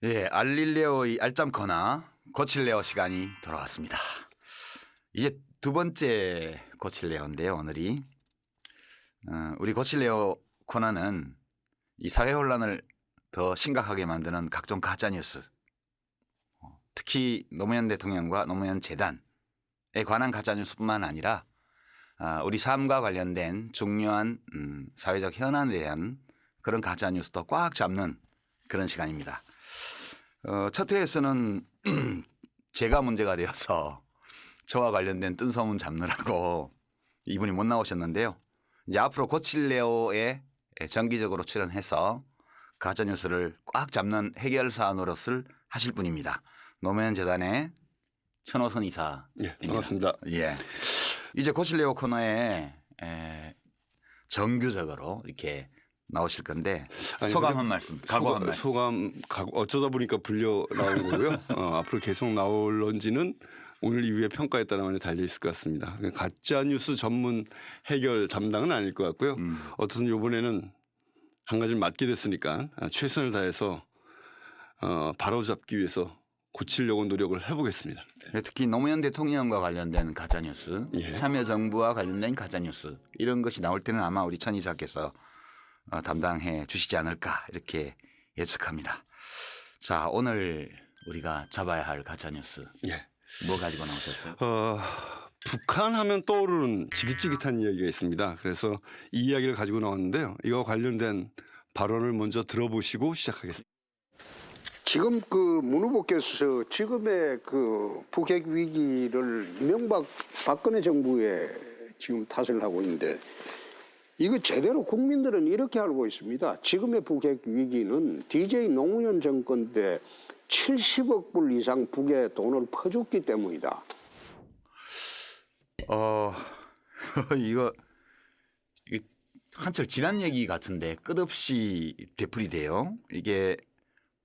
예, 알릴레오의 알짬 코너 고칠레오 시간이 돌아왔습니다. 이제 두 번째 고칠레오인데요, 오늘이. 우리 고칠레오 코너는 이 사회 혼란을 더 심각하게 만드는 각종 가짜뉴스, 특히 노무현 대통령과 노무현 재단에 관한 가짜뉴스뿐만 아니라 우리 삶과 관련된 중요한 사회적 현안에 대한 그런 가짜뉴스도 꽉 잡는 그런 시간입니다. 첫 회에서는 제가 문제가 되어서 저와 관련된 뜬소문 잡느라고 이분이 못 나오셨는데요. 이제 앞으로 고칠레오에 정기적으로 출연해서 가짜뉴스를 꽉 잡는 해결사 노릇을 하실 분입니다. 노무현 재단의 천호선 이사. 예, 반갑습니다. 예. 이제 고칠레오 코너에 정규적으로 이렇게 나오실 건데 소감 한 말씀, 각오 한 말씀. 소감 어쩌다 보니까 불려 나온 거고요. 앞으로 계속 나올런지는 오늘 이후에 평가에 따라만 달려 있을 것 같습니다. 가짜 뉴스 전문 해결 담당은 아닐 것 같고요. 어쨌든 이번에는 한 가지를 맡게 됐으니까 최선을 다해서 바로잡기 위해서 고치려고 노력을 해보겠습니다. 특히 노무현 대통령과 관련된 가짜뉴스, 예. 참여정부와 관련된 가짜뉴스 이런 것이 나올 때는 아마 우리 천 이사께서 담당해 주시지 않을까 이렇게 예측합니다. 자, 오늘 우리가 잡아야 할 가짜뉴스 예. 뭐 가지고 나오셨어요? 북한 하면 떠오르는 지긋지긋한 이야기가 있습니다. 그래서 이 이야기를 가지고 나왔는데요. 이와 관련된 발언을 먼저 들어보시고 시작하겠습니다. 지금 문 후보께서 지금의 북핵 위기를 이명박 박근혜 정부에 지금 탓을 하고 있는데 이거 제대로 국민들은 이렇게 알고 있습니다. 지금의 북핵 위기는 DJ 노무현 정권 때 70억 불 이상 북에 돈을 퍼줬기 때문이다. 이거 한철 지난 얘기 같은데 끝없이 되풀이돼요. 이게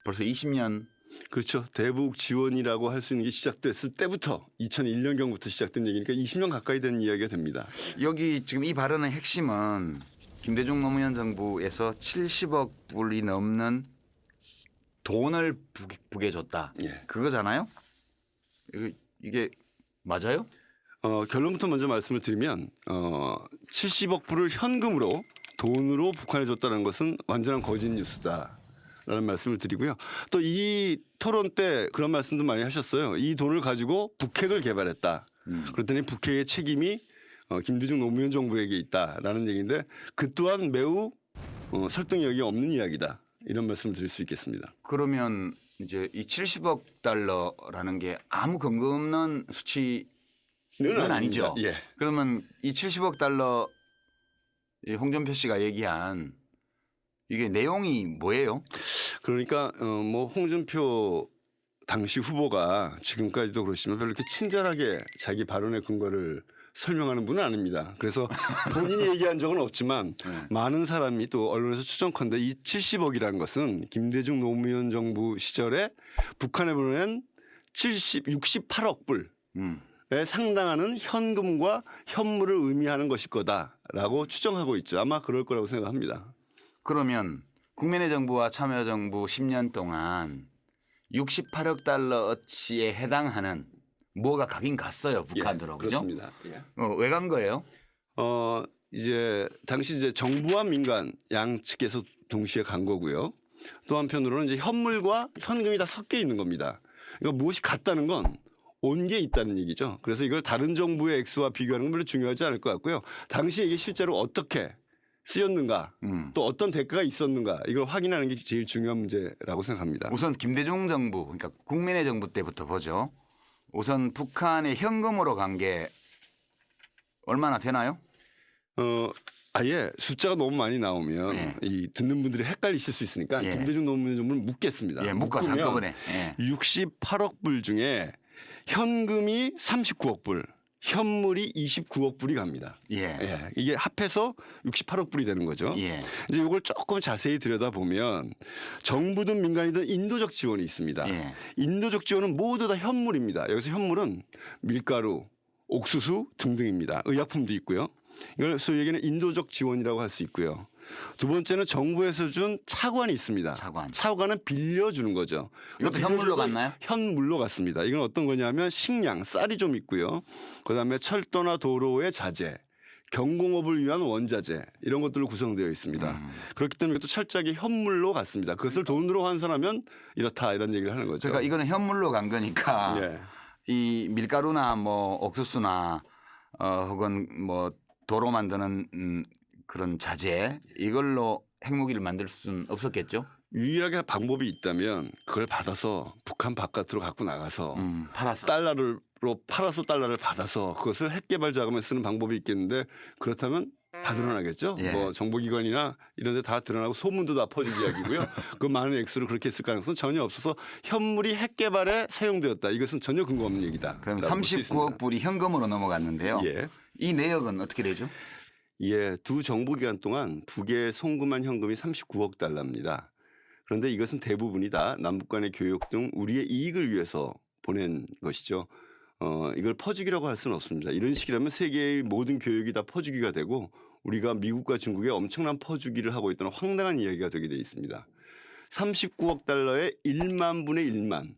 벌써 20년. 그렇죠. 대북 지원이라고 할 수 있는 게 시작됐을 때부터 2001년경부터 시작된 얘기니까 20년 가까이 된 이야기가 됩니다. 여기 지금 이 발언의 핵심은 김대중 노무현 정부에서 70억 불이 넘는 돈을 북에 줬다. 예. 그거잖아요. 이게 맞아요? 결론부터 먼저 말씀을 드리면 70억 불을 현금으로 돈으로 북한에 줬다는 것은 완전한 거짓 뉴스다. 라는 말씀을 드리고요. 또 이 토론 때 그런 말씀도 많이 하셨어요. 이 돈을 가지고 북핵을 개발했다. 그랬더니 북핵의 책임이 김대중 노무현 정부에게 있다라는 얘기인데 그 또한 매우 설득력이 없는 이야기다. 이런 말씀을 드릴 수 있겠습니다. 그러면 이제 이 70억 달러라는 게 아무 근거 없는 수치는 아니죠. 예. 그러면 이 70억 달러 이 홍준표 씨가 얘기한 이게 내용이 뭐예요? 그러니까 뭐 홍준표 당시 후보가 지금까지도 그렇지만 별로 이렇게 친절하게 자기 발언의 근거를 설명하는 분은 아닙니다. 그래서 본인이 얘기한 적은 없지만 많은 사람이 또 언론에서 추정컨대 이 70억이라는 것은 김대중 노무현 정부 시절에 북한에 보낸 68억 불에 상당하는 현금과 현물을 의미하는 것일 거다라고 추정하고 있죠. 아마 그럴 거라고 생각합니다. 그러면 국민의 정부와 참여정부 10년 동안 68억 달러어치에 해당하는 뭐가 가긴 갔어요. 북한으로. 예, 그죠? 그렇습니다. 예. 왜 간 거예요? 이제 당시 이제 정부와 민간 양측에서 동시에 간 거고요. 또 한편으로는 이제 현물과 현금이 다 섞여 있는 겁니다. 그러니까 무엇이 같다는 건 온 게 있다는 얘기죠. 그래서 이걸 다른 정부의 액수와 비교하는 건 별로 중요하지 않을 것 같고요. 당시 이게 실제로 어떻게 쓰였는가 또 어떤 대가가 있었는가 이걸 확인하는 게 제일 중요한 문제라고 생각합니다. 우선 김대중 정부 그러니까 국민의 정부 때부터 보죠. 우선 북한에 현금으로 간 게 얼마나 되나요? 아예 숫자가 너무 많이 나오면 예. 이 듣는 분들이 헷갈리실 수 있으니까 예. 김대중 노무현 정부를 묻겠습니다. 예, 묶어서 묶으면 한꺼번에. 예. 68억 불 중에 현금이 39억 불, 현물이 29억 불이 갑니다. 예. 예, 이게 합해서 68억 불이 되는 거죠. 예. 이제 이걸 조금 자세히 들여다보면 정부든 민간이든 인도적 지원이 있습니다. 예. 인도적 지원은 모두 다 현물입니다. 여기서 현물은 밀가루, 옥수수 등등입니다. 의약품도 있고요. 이걸 소위 얘기하는 인도적 지원이라고 할 수 있고요. 두 번째는 정부에서 준 차관이 있습니다. 차관은 빌려주는 거죠. 이것도 현물로 갔나요? 현물로 갔습니다. 이건 어떤 거냐면 식량, 쌀이 좀 있고요. 그다음에 철도나 도로의 자재, 경공업을 위한 원자재 이런 것들로 구성되어 있습니다. 그렇기 때문에 또 철저하게 현물로 갔습니다. 그것을 돈으로 환산하면 이렇다 이런 얘기를 하는 거죠. 그러니까 이거는 현물로 간 거니까 예. 이 밀가루나 뭐 옥수수나 혹은 뭐 도로 만드는 그런 자재 이걸로 핵무기를 만들 수는 없었겠죠. 유일하게 방법이 있다면 그걸 받아서 북한 바깥으로 갖고 나가서 팔아서. 달러로 팔아서 달러를 받아서 그것을 핵 개발 자금에 쓰는 방법이 있겠는데 그렇다면 다 드러나겠죠. 예. 뭐 정보기관이나 이런 데 다 드러나고 소문도 다 퍼질 이야기고요. 그 많은 액수를 그렇게 했을 가능성은 전혀 없어서 현물이 핵 개발에 사용되었다. 이것은 전혀 근거 없는 얘기다. 그럼 39억 불이 현금으로 넘어갔는데요. 예. 이 내역은 어떻게 되죠? 예, 두 정보기간 동안 북에 송금한 현금이 39억 달러입니다. 그런데 이것은 대부분이 다 남북 간의 교역 등 우리의 이익을 위해서 보낸 것이죠. 이걸 퍼주기라고 할 수는 없습니다. 이런 식이라면 세계의 모든 교역이 다 퍼주기가 되고 우리가 미국과 중국에 엄청난 퍼주기를 하고 있다는 황당한 이야기가 되게 돼 있습니다. 39억 달러의 1만 분의 1만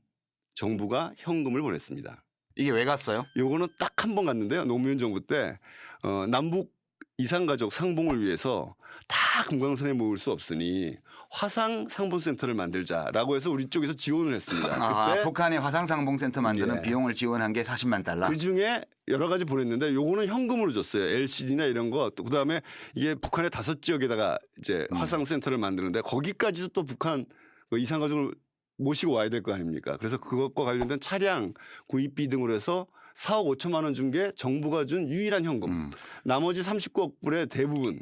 정부가 현금을 보냈습니다. 이게 왜 갔어요? 요거는 딱 한 번 갔는데요. 노무현 정부 때 남북 이산가족 상봉을 위해서 다 금강산에 모을 수 없으니 화상 상봉센터를 만들자라고 해서 우리 쪽에서 지원을 했습니다. 그때 북한의 화상상봉센터 만드는 예. 비용을 지원한 게 40만 달러. 그중에 여러 가지 보냈는데 요거는 현금으로 줬어요. LCD나 이런 거. 또 그다음에 이게 북한의 5지역에다가 이제 화상센터를 만드는데 거기까지도 또 북한 그 이산가족을 모시고 와야 될 거 아닙니까? 그래서 그것과 관련된 차량 구입비 등으로 해서 4억 5천만 원 준 게 정부가 준 유일한 현금. 나머지 39억 불의 대부분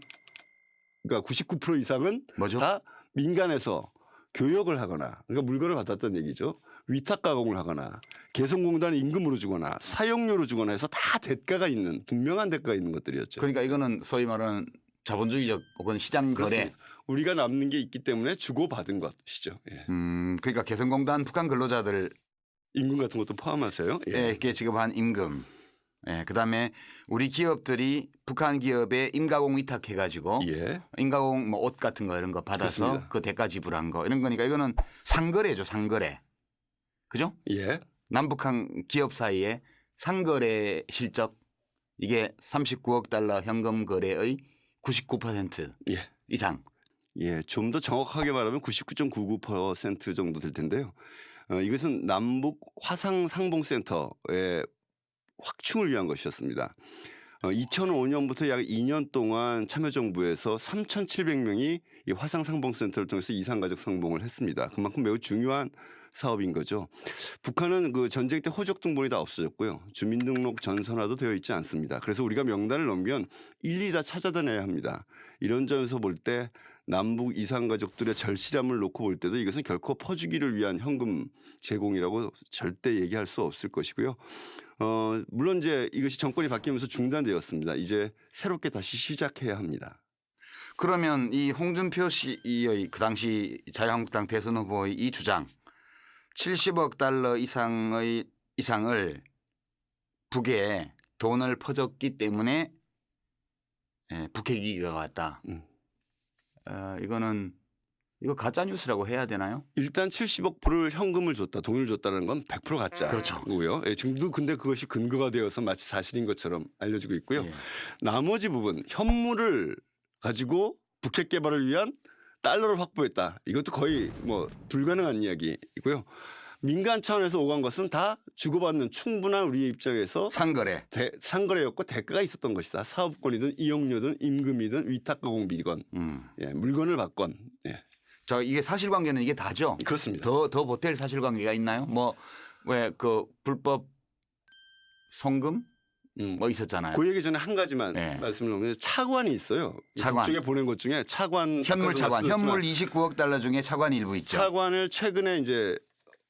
그러니까 99% 이상은 뭐죠? 다 민간에서 교역을 하거나 그러니까 물건을 받았던 얘기죠. 위탁 가공을 하거나 개성공단 임금으로 주거나 사용료로 주거나 해서 다 대가가 있는 분명한 대가가 있는 것들이었죠. 그러니까 이거는 소위 말하는 자본주의적 혹은 시장 거래. 그렇습니다. 우리가 남는 게 있기 때문에 주고받은 것이죠. 예. 그러니까 개성공단 북한 근로자들 임금 같은 것도 포함하세요. 예. 에게 지급한 임금. 예, 그다음에 우리 기업들이 북한 기업에 임가공 위탁해가지고 예. 임가공 뭐 옷 같은 거 이런 거 받아서 그렇습니다. 그 대가 지불한 거 이런 거니까 이거는 상거래죠, 상거래. 그죠? 예. 남북한 기업 사이에 상거래 실적 이게 39억 달러 현금 거래의 99% 예. 이상. 예, 좀 더 정확하게 말하면 99.99% 정도 될 텐데요. 이것은 남북 화상 상봉센터의 확충을 위한 것이었습니다. 2005년부터 약 2년 동안 참여정부에서 3,700명이 이 화상 상봉센터를 통해서 이산가족 상봉을 했습니다. 그만큼 매우 중요한 사업인 거죠. 북한은 그 전쟁 때 호적 등본이 다 없어졌고요. 주민등록 전선화도 되어 있지 않습니다. 그래서 우리가 명단을 넘기면 일일이 다 찾아다녀야 합니다. 이런 점에서 볼 때 남북 이산가족들의 절실함을 놓고 볼 때도 이것은 결코 퍼주기를 위한 현금 제공이라고 절대 얘기할 수 없을 것이고요. 물론 이제 이것이 정권이 바뀌면서 중단되었습니다. 이제 새롭게 다시 시작해야 합니다. 그러면 이 홍준표 씨의 그 당시 자유한국당 대선 후보의 이 주장 70억 달러 이상을 북에 돈을 퍼줬기 때문에 북핵 위기가 왔다. 이거 가짜 뉴스라고 해야 되나요? 일단 70억 불을 현금을 줬다, 돈을 줬다는 건 100% 가짜고요. 예, 지금도 근데 그것이 근거가 되어서 마치 사실인 것처럼 알려지고 있고요. 예. 나머지 부분 현물을 가지고 북핵 개발을 위한 달러를 확보했다. 이것도 거의 뭐 불가능한 이야기이고요. 민간 차원에서 오간 것은 다 주고받는 충분한 우리의 입장에서 상거래. 상거래였고 대가가 있었던 것이다. 사업권이든 이용료든 임금이든 위탁가공비건 예, 물건을 받건. 예. 저 이게 사실관계는 이게 다죠. 그렇습니다. 더 보탤 사실관계가 있나요? 뭐 왜 그 불법 송금 뭐 있었잖아요. 그 얘기 전에 한 가지만 네. 말씀을 드리면 차관이 있어요. 차관. 북쪽에 보낸 것 중에 차관 현물 차관. 아까도 현물 말씀드렸지만 29억 달러 중에 차관이 일부 있죠. 차관을 최근에 이제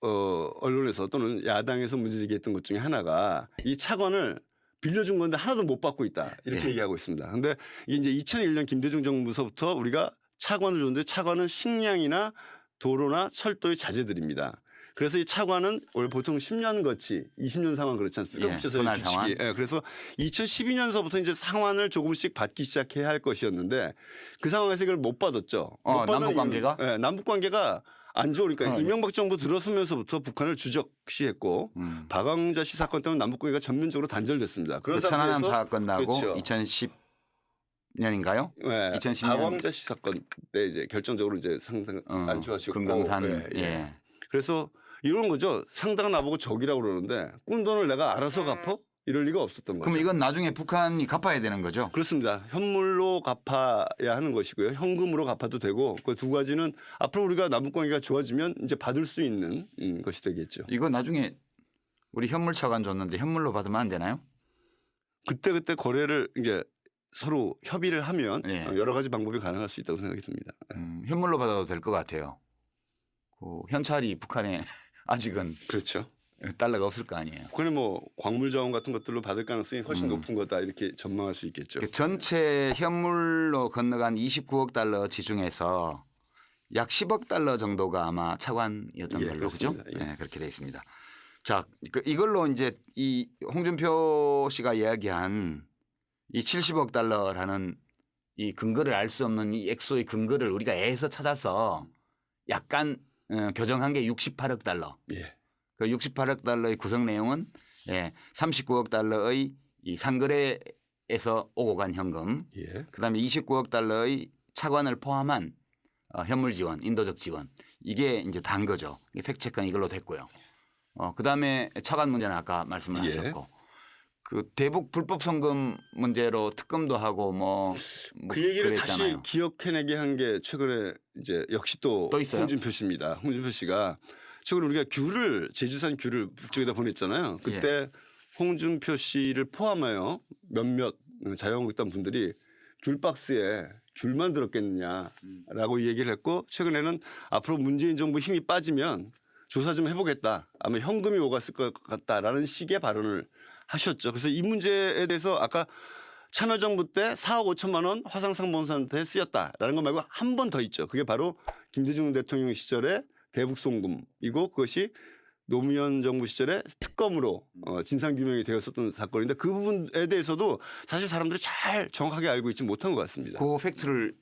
언론에서 또는 야당에서 문제제기했던 것 중에 하나가 이 차관을 빌려준 건데 하나도 못 받고 있다 이렇게 얘기하고 있습니다. 그런데 이게 이제 2001년 김대중 정부서부터 우리가 차관을 줬는데 차관은 식량이나 도로나 철도의 자재들입니다. 그래서 이 차관은 원래 보통 10년 거치, 20년 상환 그렇지 않습니까? 예, 붙여서 분할 규칙이. 상환. 예, 그래서 2012년서부터 이제 상환을 조금씩 받기 시작해야 할 것이었는데 그 상황에서 이걸 못 받았죠. 못 받은 남북 관계가? 이유는, 예, 남북 관계가 안 좋으니까 예. 이명박 정부 들어서면서부터 북한을 주적시했고 박광자 씨 사건 때문에 남북 관계가 전면적으로 단절됐습니다. 그런 그 천안함 상태에서 사건 나고 그렇죠. 2010년인가요? 네, 2010년. 박광자 씨 사건 때 이제 결정적으로 이제 상당 안 좋아지고 금강산. 예, 예. 예. 그래서 이런 거죠. 상당한 나보고 적이라고 그러는데 꾼 돈을 내가 알아서 갚어? 이럴 리가 없었던 거죠. 그럼 이건 나중에 북한이 갚아야 되는 거죠? 그렇습니다. 현물로 갚아야 하는 것이고요. 현금으로 갚아도 되고 그 두 가지는 앞으로 우리가 남북관계가 좋아지면 이제 받을 수 있는 것이 되겠죠. 이거 나중에 우리 현물 차관 줬는데 현물로 받으면 안 되나요? 그때 거래를 이제 서로 협의를 하면 예. 여러 가지 방법이 가능할 수 있다고 생각이 듭니다. 현물로 받아도 될 것 같아요. 그 현찰이 북한에 아직은 그렇죠. 달러가 없을 거 아니에요. 북한이 뭐 광물 자원 같은 것들로 받을 가능성이 훨씬 높은 거다 이렇게 전망할 수 있겠죠. 그 전체 현물로 건너간 29억 달러치 중에서 약 10억 달러 정도가 아마 차관이었던 예, 걸로 그죠? 그렇습니다. 예. 네, 그렇게 돼 있습니다. 자, 이걸로 이제 이 홍준표 씨가 이야기한 이 70억 달러라는 이 근거를 알 수 없는 이 액수의 근거를 우리가 애서 찾아서 약간 교정한 게 68억 달러. 예. 그 68억 달러의 구성 내용은 39억 달러의 이 상거래에서 오고 간 현금, 예. 그다음에 29억 달러의 차관을 포함한 현물 지원, 인도적 지원 이게 이제 단 거죠. 팩트체크는 이걸로 됐고요. 그다음에 차관 문제는 아까 말씀을 예. 하셨고 그 대북 불법 송금 문제로 특검도 하고 뭐 그 얘기를 그랬잖아요. 다시 기억해내게 한 게 최근에 이제 역시 또 있어요? 홍준표 씨입니다. 홍준표 씨가 최근에 우리가 제주산 귤을 북쪽에다 보냈잖아요. 그때 예. 홍준표 씨를 포함하여 몇몇 자유한국당 분들이 귤 박스에 귤만 들었겠느냐라고 얘기를 했고 최근에는 앞으로 문재인 정부 힘이 빠지면 조사 좀 해보겠다. 아마 현금이 오갔을 것 같다라는 식의 발언을 하셨죠. 그래서 이 문제에 대해서 아까 참여정부 때 4억 5천만 원 화상상봉사한테 쓰였다라는 거 말고 한 번 더 있죠. 그게 바로 김대중 대통령 시절에 대북송금이고 그것이 노무현 정부 시절에 특검으로 진상규명이 되었었던 사건인데 그 부분에 대해서도 사실 사람들이 잘 정확하게 알고 있지 못한 것 같습니다. 그 팩트를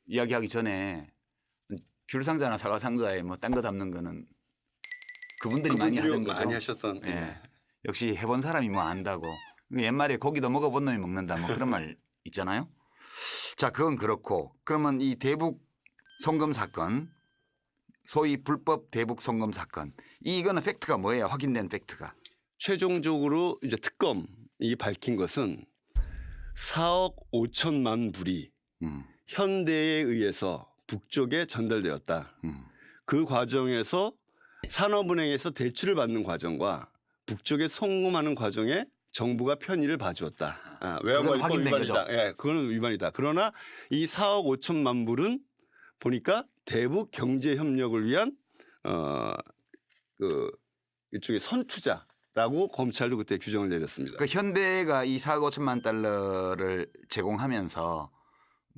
이야기하기 전에 귤 상자나 사과 상자에 뭐 딴 거 담는 거는 그분들이 많이 하던 거죠. 많이 하셨던. 예. 역시 해본 사람이 뭐 안다고. 옛말에 고기도 먹어본 놈이 먹는다 뭐 그런 말 있잖아요. 자, 그건 그렇고 그러면 이 대북 송금 사건, 소위 불법 대북 송금 사건, 이거는 팩트가 뭐예요? 확인된 팩트가. 최종적으로 이제 특검이 밝힌 것은 4억 5천만 불이 현대에 의해서 북쪽에 전달되었다. 그 과정에서 산업은행에서 대출을 받는 과정과 북쪽에 송금하는 과정에 정부가 편의를 봐주었다. 외환관리법 확인된 위반이다. 거죠. 예, 그거는 위반이다. 그러나 이 4억 5천만 불은 보니까 대북 경제 협력을 위한 그 일종의 선투자라고 검찰도 그때 규정을 내렸습니다. 그 현대가 이 4억 5천만 달러를 제공하면서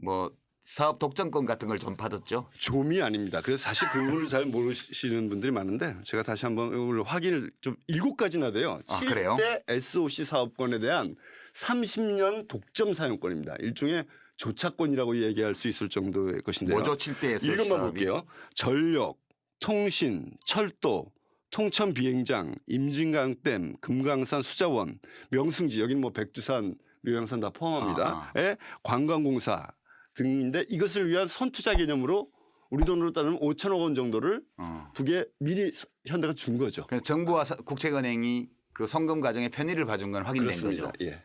뭐 사업 독점권 같은 걸 좀 받았죠. 좀이 아닙니다. 그래서 사실 그 부분을 잘 모르시는 분들이 많은데 제가 다시 한번 이걸 확인을 좀 7가지나 돼요. 아, 그래요? 7대 SOC 사업권에 대한 30년 독점 사용권입니다. 일종의 조차권이라고 얘기할 수 있을 정도의 것인데요. 뭐죠? 7대 SOC 이것만 사업이? 볼게요. 전력, 통신, 철도, 통천 비행장, 임진강댐, 금강산 수자원, 명승지 여기는 뭐 백두산, 묘양산 다 포함합니다. 의 관광공사 등인데 이것을 위한 선투자 개념으로 우리 돈으로 따르면 5천억 원 정도를 북에 미리 현대가 준 거죠. 그래서 정부와 국책은행이 그 송금 과정에 편의를 봐준 건 확인된 그렇습니다. 거죠. 예.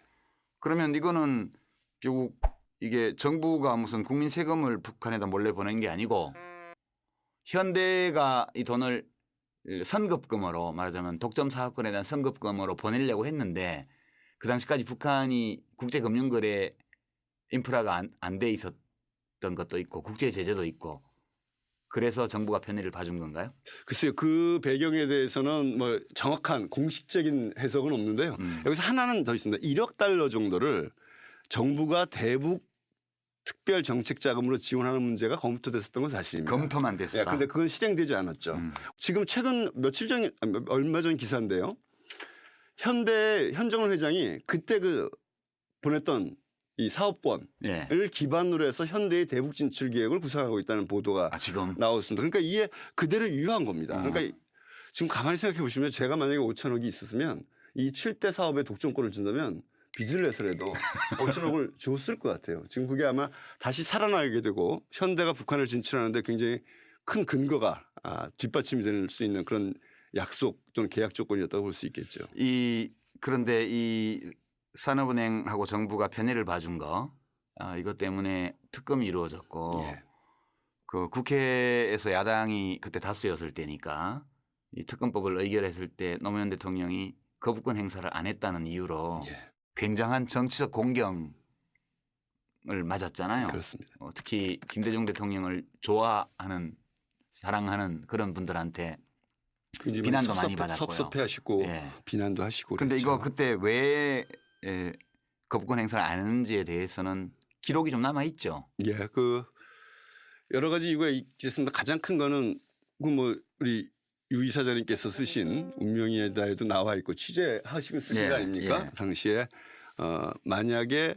그러면 이거는 결국 이게 정부가 무슨 국민 세금을 북한에다 몰래 보낸 게 아니고 현대가 이 돈을 선급금으로 말하자면 독점 사업권에 대한 선급금으로 보내려고 했는데 그 당시까지 북한이 국제금융거래 인프라가 안 돼 있었던 것도 있고 국제 제재도 있고 그래서 정부가 편의를 봐준 건가요? 글쎄요. 그 배경에 대해서는 뭐 정확한 공식적인 해석은 없는데요. 여기서 하나는 더 있습니다. 1억 달러 정도를 정부가 대북 특별 정책 자금으로 지원하는 문제가 검토됐었던 건 사실입니다. 검토만 됐었다. 예, 근데 그건 실행되지 않았죠. 지금 최근 며칠 전 얼마 전 기사인데요. 현대 현정원 회장이 그때 그 보냈던 이 사업권을 예. 기반으로 해서 현대의 대북 진출 계획을 구상하고 있다는 보도가 아, 지금 나왔습니다. 그러니까 이게 그대로 유효한 겁니다. 그러니까 지금 가만히 생각해 보시면 제가 만약에 5천억이 있었으면 이 7대 사업에 독점권을 준다면 빚을 내서라도 5천억을 줬을 것 같아요. 지금 그게 아마 다시 살아나게 되고 현대가 북한을 진출하는데 굉장히 큰 근거가 뒷받침이 될 수 있는 그런 약속 또는 계약 조건이었다고 볼 수 있겠죠. 그런데 이 산업은행하고 정부가 편의를 봐준 거 이것 때문에 특검이 이루어졌고 예. 그 국회에서 야당이 그때 다수였을 때니까 이 특검법을 의결했을 때 노무현 대통령이 거부권 행사를 안 했다는 이유로 예. 굉장한 정치적 공경을 맞았잖아요. 그렇습니다. 특히 김대중 대통령을 좋아하는 사랑하는 그런 분들한테 굉장히 비난도 많이 받았고요. 섭섭해하시고 예. 비난도 하시고. 그런데 그랬죠. 이거 그때 왜 거부권 행사를 안 했는지에 대해서는 기록이 좀 남아 있죠. 예, 그 여러 가지 이유가 있겠습니다. 가장 큰 거는 그 뭐 우리 유 이사장님께서 쓰신 운명이다에도 나와 있고 취재하시고 쓰신 예, 거 아닙니까? 예. 당시에 만약에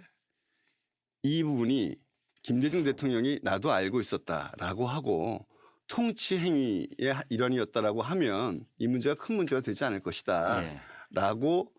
이 부분이 김대중 대통령이 나도 알고 있었다라고 하고 통치 행위의 일환이었다라고 하면 이 문제가 큰 문제가 되지 않을 예. 것이다라고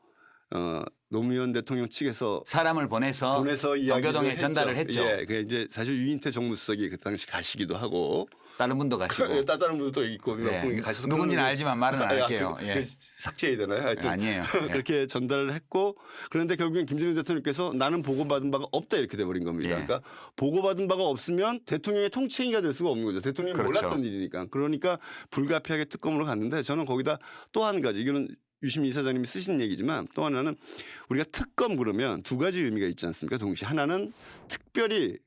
노무현 대통령 측에서 사람을 보내서 이야기를 동교동에 전달을 했죠. 했죠. 예, 그 이제 사실 유인태 정무수석이 그 당시 가시기도 하고 다른 분도 가시고. 다른 분도 있고 네. 몇 분이 가셔서 누군지는 그런 알지만 말은 안 할게요. 그, 예. 그 삭제해야 되나요? 하여튼 아니에요. 예. 그렇게 전달을 했고 그런데 결국엔 김대중 대통령께서 나는 보고받은 바가 없다 이렇게 돼버린 겁니다. 예. 그러니까 보고받은 바가 없으면 대통령의 통치행위가 될 수가 없는 거죠. 대통령이 그렇죠. 몰랐던 일이니까. 그러니까 불가피하게 특검으로 갔는데 저는 거기다 또 한 가지 이거는 유시민 이사장님이 쓰신 얘기지만 또 하나는 우리가 특검 그러면 두 가지 의미가 있지 않습니까? 동시에 하나는 특별히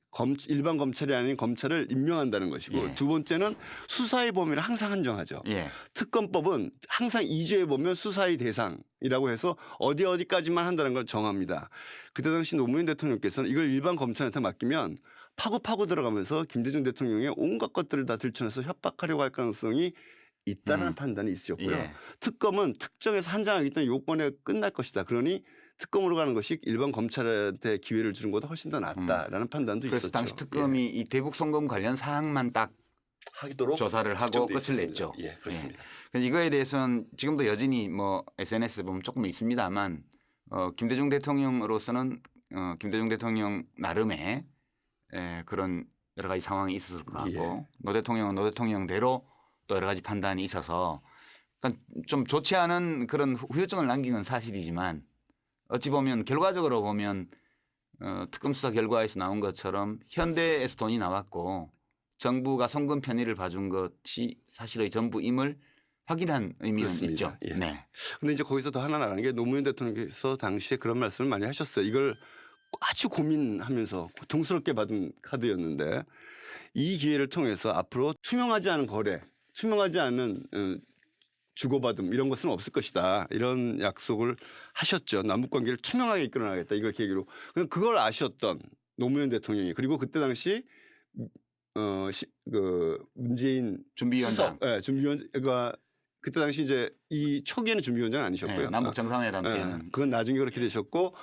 일반 검찰이 아닌 검찰을 임명한다는 것이고 예. 두 번째는 수사의 범위를 항상 한정하죠. 예. 특검법은 항상 2조에 보면 수사의 대상이라고 해서 어디까지만 한다는 걸 정합니다. 그때 당시 노무현 대통령께서는 이걸 일반 검찰한테 맡기면 파고 들어가면서 김대중 대통령의 온갖 것들을 다 들춰내서 협박하려고 할 가능성이 있다는 판단이 있으셨고요. 예. 특검은 특정해서 한정하기 때문에 요번에 끝날 것이다. 그러니 특검으로 가는 것이 일반 검찰한테 기회를 주는 것보다 훨씬 더 낫다라는 판단도 그래서 있었죠. 당시 특검이 이 대북 송금 관련 사항만 딱 하도록 조사를 하고 지정돼 끝을 있었습니다. 냈죠. 예, 그렇습니다. 그래서 이거에 대해서는 지금도 여전히 뭐 SNS 보면 조금 있습니다만 김대중 대통령으로서는 김대중 대통령 나름의 그런 여러 가지 상황이 있었을 것 같고 예. 노 대통령은 노 대통령대로 또 여러 가지 판단이 있어서 그러니까 좀 좋지 않은 그런 후유증을 남긴 건 사실이지만 어찌 보면 결과적으로 보면 특검 수사 결과에서 나온 것처럼 현대에서 돈이 나왔고 정부가 송금 편의를 봐준 것이 사실의 전부임을 확인한 의미는 그렇습니다. 있죠. 예. 네. 근데 이제 거기서 더 하나 나가는 게 노무현 대통령께서 당시에 그런 말씀을 많이 하셨어요. 이걸 아주 고민하면서 고통스럽게 받은 카드였는데 이 기회를 통해서 앞으로 투명하지 않은 거래, 투명하지 않은 주고받음 이런 것은 없을 것이다. 이런 약속을 하셨죠. 남북관계를 투명하게 이끌어나가겠다. 이걸 계기로. 그걸 아셨던 노무현 대통령이 그리고 그때 당시 그 문재인 준비위원장. 수석, 준비위원가 그때 당시 이제 이 초기에는 준비위원장 아니셨고요. 네, 남북 정상회담 예, 때는 그건 나중에 그렇게 되셨고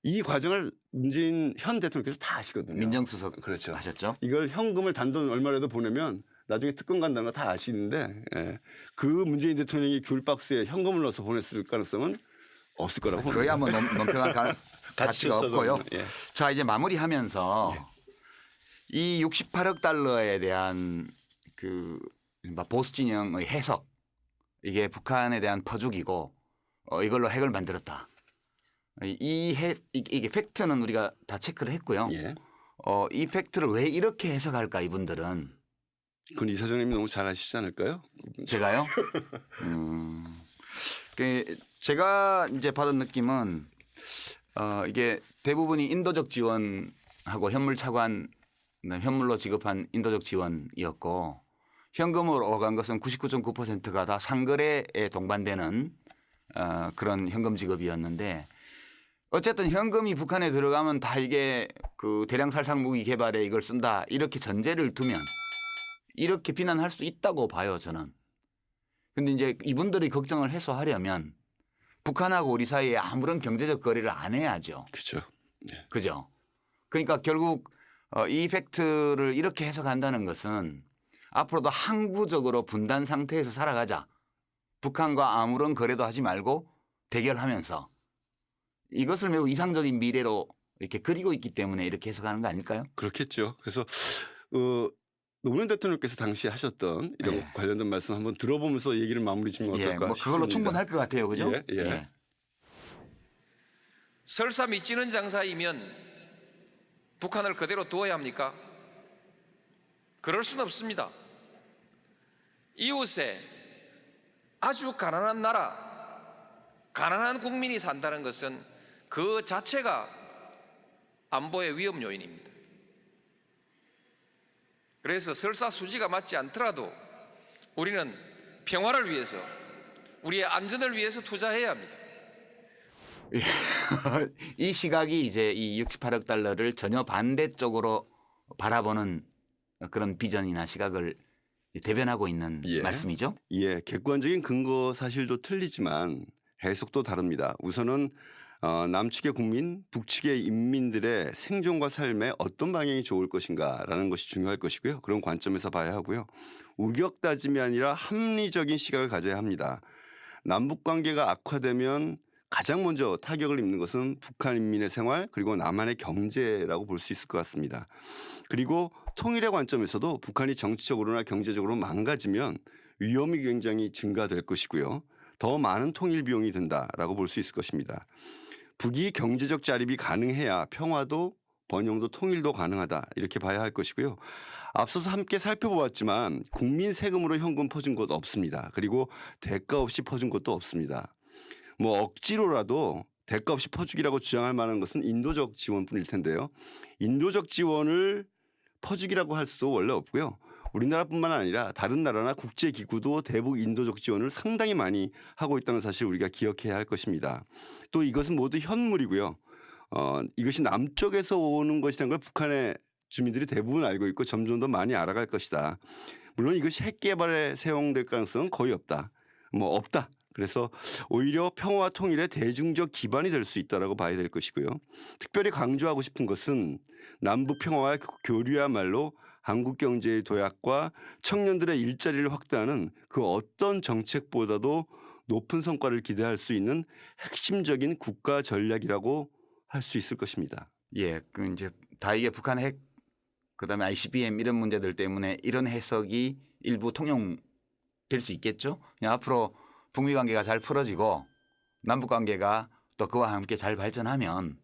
이 과정을 문재인 현 대통령께서 다 아시거든요. 민정수석 그렇죠. 하셨죠. 이걸 현금을 단돈 얼마라도 보내면 나중에 특검 간다는 거 다 아시는데 그 문재인 대통령이 귤박스에 현금을 넣어서 보냈을 가능성은 없을 거라고 봅니다. 거의 한번 논평할 가치가 없고요. 예. 자 이제 마무리하면서 이 68억 달러에 대한 그 보수 진영의 해석 이게 북한에 대한 퍼주기고 이걸로 핵을 만들었다. 이게 팩트는 우리가 다 체크를 했고요. 예. 이 팩트를 왜 이렇게 해석할까 이분들은 그건 이사장님이 너무 잘 아시지 않을까요? 제가요? 제가 이제 받은 느낌은 이게 대부분이 인도적 지원하고 현물 차관, 현물로 지급한 인도적 지원이었고 현금으로 오간 것은 99.9%가 다 상거래에 동반되는 그런 현금 지급이었는데 어쨌든 현금이 북한에 들어가면 다 이게 그 대량 살상 무기 개발에 이걸 쓴다 이렇게 전제를 두면 이렇게 비난할 수 있다고 봐요 저는. 근데 이제 이분들이 걱정을 해소하려면 북한하고 우리 사이에 아무런 경제적 거래를 안 해야죠. 그렇죠. 네. 그죠? 그러니까 결국 이 팩트를 이렇게 해석한다는 것은 앞으로도 항구적으로 분단 상태에서 살아가자. 북한과 아무런 거래도 하지 말고 대결하면서 이것을 매우 이상적인 미래로 이렇게 그리고 있기 때문에 이렇게 해석하는 거 아닐까요? 그렇겠죠. 그래서 노무현 대통령께서 당시 하셨던 이런 예. 관련된 말씀 한번 들어보면서 얘기를 마무리 짓면 어떨까 예, 뭐 그걸로 싶습니다. 충분할 것 같아요. 그죠? 예, 예. 설사 미치는 장사이면 북한을 그대로 두어야 합니까? 그럴 수는 없습니다. 이웃에 아주 가난한 나라, 가난한 국민이 산다는 것은 그 자체가 안보의 위험 요인입니다. 그래서 설사 수지가 맞지 않더라도 우리는 평화를 위해서, 우리의 안전을 위해서 투자해야 합니다. 이 시각이 이제 이 68억 달러를 전혀 반대쪽으로 바라보는 그런 비전이나 시각을 대변하고 있는 예. 말씀이죠. 예, 객관적인 근거 사실도 틀리지만 해석도 다릅니다. 우선은 남측의 국민, 북측의 인민들의 생존과 삶에 어떤 방향이 좋을 것인가라는 것이 중요할 것이고요. 그런 관점에서 봐야 하고요. 우격 다짐이 아니라 합리적인 시각을 가져야 합니다. 남북 관계가 악화되면 가장 먼저 타격을 입는 것은 북한 인민의 생활 그리고 남한의 경제라고 볼 수 있을 것 같습니다. 그리고 통일의 관점에서도 북한이 정치적으로나 경제적으로 망가지면 위험이 굉장히 증가될 것이고요. 더 많은 통일 비용이 든다라고 볼 수 있을 것입니다. 북이 경제적 자립이 가능해야 평화도 번영도 통일도 가능하다 이렇게 봐야 할 것이고요. 앞서서 함께 살펴보았지만 국민 세금으로 현금 퍼준 곳 없습니다. 그리고 대가 없이 퍼준 곳도 없습니다. 뭐 억지로라도 대가 없이 퍼주기라고 주장할 만한 것은 인도적 지원뿐일 텐데요. 인도적 지원을 퍼주기라고 할 수도 원래 없고요. 우리나라뿐만 아니라 다른 나라나 국제기구도 대북 인도적 지원을 상당히 많이 하고 있다는 사실 우리가 기억해야 할 것입니다. 또 이것은 모두 현물이고요. 이것이 남쪽에서 오는 것이라는 걸 북한의 주민들이 대부분 알고 있고 점점 더 많이 알아갈 것이다. 물론 이것이 핵 개발에 사용될 가능성은 거의 없다. 뭐 없다. 그래서 오히려 평화와 통일의 대중적 기반이 될 수 있다라고 봐야 될 것이고요. 특별히 강조하고 싶은 것은 남북 평화와 교류야말로 한국 경제의 도약과 청년들의 일자리를 확대하는 그 어떤 정책보다도 높은 성과를 기대할 수 있는 핵심적인 국가 전략이라고 할 수 있을 것입니다. 예, 그 이제 다 이게 북한 핵 그다음에 ICBM 이런 문제들 때문에 이런 해석이 일부 통용될 수 있겠죠. 그냥 앞으로 북미 관계가 잘 풀어지고 남북 관계가 또 그와 함께 잘 발전하면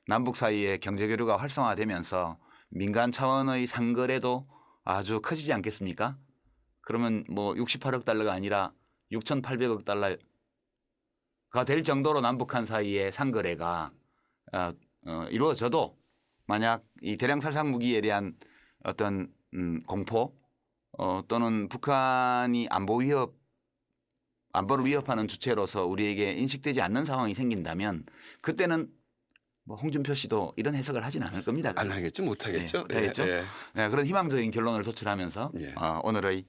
남북 사이의 경제 교류가 활성화되면서 민간 차원의 상거래도 아주 커지지 않겠습니까? 그러면 뭐 68억 달러가 아니라 6,800억 달러가 될 정도로 남북한 사이의 상거래가 이루어져도 만약 이 대량 살상 무기에 대한 어떤 공포 또는 북한이 안보를 위협하는 주체로서 우리에게 인식되지 않는 상황이 생긴다면 그때는 뭐 홍준표 씨도 이런 해석을 하진 않을 겁니다. 안 하겠죠, 못하겠죠. 네, 못하겠죠. 예, 예. 네, 그런 희망적인 결론을 도출하면서 예. 오늘의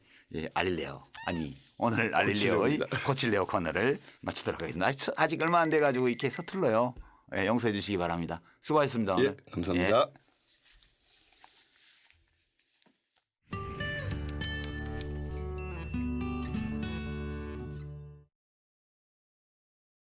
오늘 알릴레오의 고칠레오 코너를 마치도록 하겠습니다. 아직 얼마 안 돼가지고 이렇게 서툴러요. 예, 용서해 주시기 바랍니다. 수고하셨습니다. 오늘. 예, 감사합니다. 예.